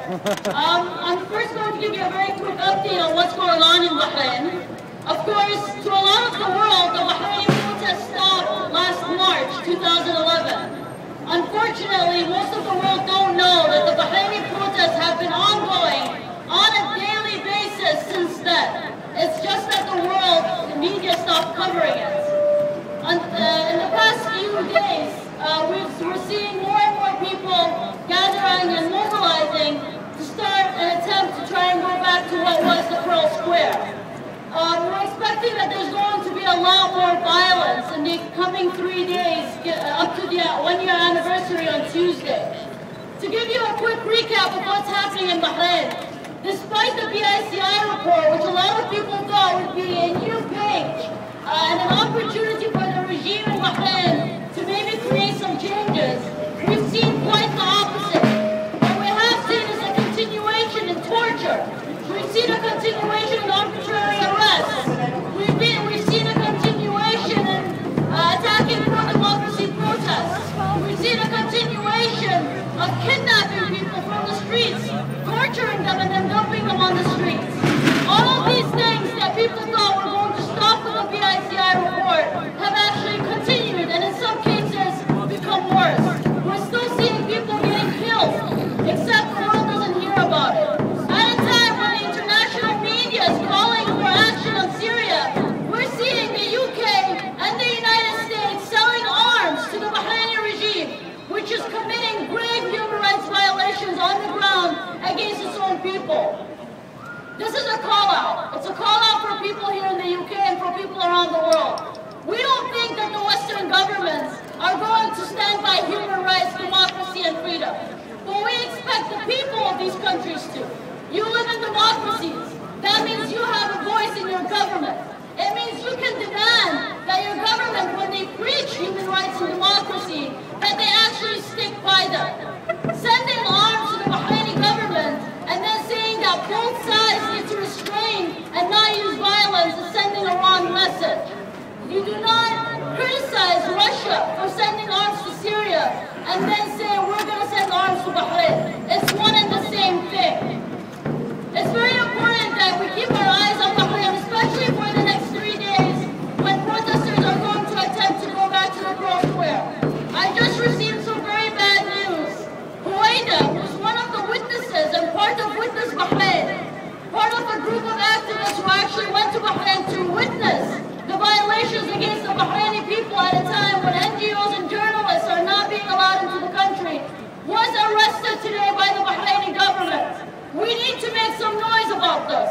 I'm first going to give you a very quick update on what's going on in Bahrain. Of course, to a lot of the world, the Bahraini protest stopped last March 2011. Unfortunately, most of the world don't know that the Bahraini protests have been ongoing on a daily basis since then. It's just that the world, the media stopped covering it. In the past few days, we're seeing more and more people gathering and mobilizing to start an attempt to try and go back to what was the Pearl Square. We're expecting that there's going to be a lot more violence in the coming 3 days, up to the 1-year anniversary on Tuesday. To give you a quick recap of what's happening in Bahrain, despite the BICI report, which a lot of people thought would be a new page and an opportunity for the regime in Bahrain to maybe create some changes, we've seen quite the opposite. What we have seen is a continuation in torture. We've seen a continuation in arbitrary arrests. We've seen a continuation in attacking pro-democracy protests. We've seen a continuation of kidnapping people from the streets, torturing them and then dumping them on the streets. All of these things that people thought were going to stop with the BICI report have actually continued and in some cases become worse. We're still seeing people getting killed, except the world doesn't hear about it. At a time when the international media is calling for action on Syria, we're seeing the UK and the United States selling arms to the Bahraini regime, which is committing grave human rights violations on the ground against its own people. This is a call out. It's a call out for people here in the UK and for people around the world. We don't think that the Western governments are going to stand by human rights, democracy, and freedom. But we expect the people of these countries to. You live in democracies. That means you have a voice in your government. It means you can demand that your government, when they preach human rights and democracy, that they actually stick by them. Sending arms to the Bahraini government and then saying that both sides need to restrain and not use violence is sending a wrong message. You do not criticize Russia for sending arms to Syria and then say we're going to send arms to Bahrain. It's one and the same thing. It's very important that we keep our eyes on Bahrain, especially for the next 3 days when protesters are going to attempt to go back to the Pearl Square. I just received some very bad news. Who's one of the witnesses and part of Witness Bahrain, part of a group of activists who actually went to Bahrain to witness the violations against the Bahraini people at a time when NGOs and journalists are not being allowed into the country, was arrested today by the Bahraini government. We need to make some noise about this.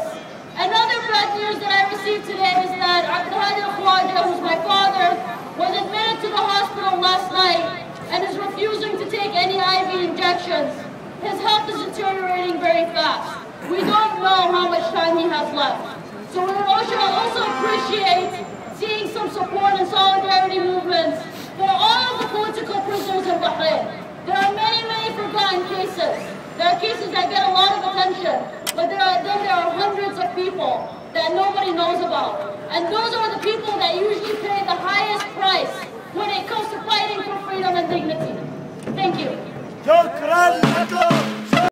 Another bad news that I received today is that الخواجة, who's my father, was admitted to the hospital last night and is refusing to take any IV injections. His health is deteriorating very fast. We don't know how much time he has left. So we would also appreciate seeing some support and solidarity movements for all of the political prisoners in Bahrain. There are many, many forgotten cases. There are cases that get a lot of attention, but there are hundreds of people that nobody knows about. And those are the people that usually pay the highest price when it comes to fighting for freedom and dignity. Thank you. ذكرى.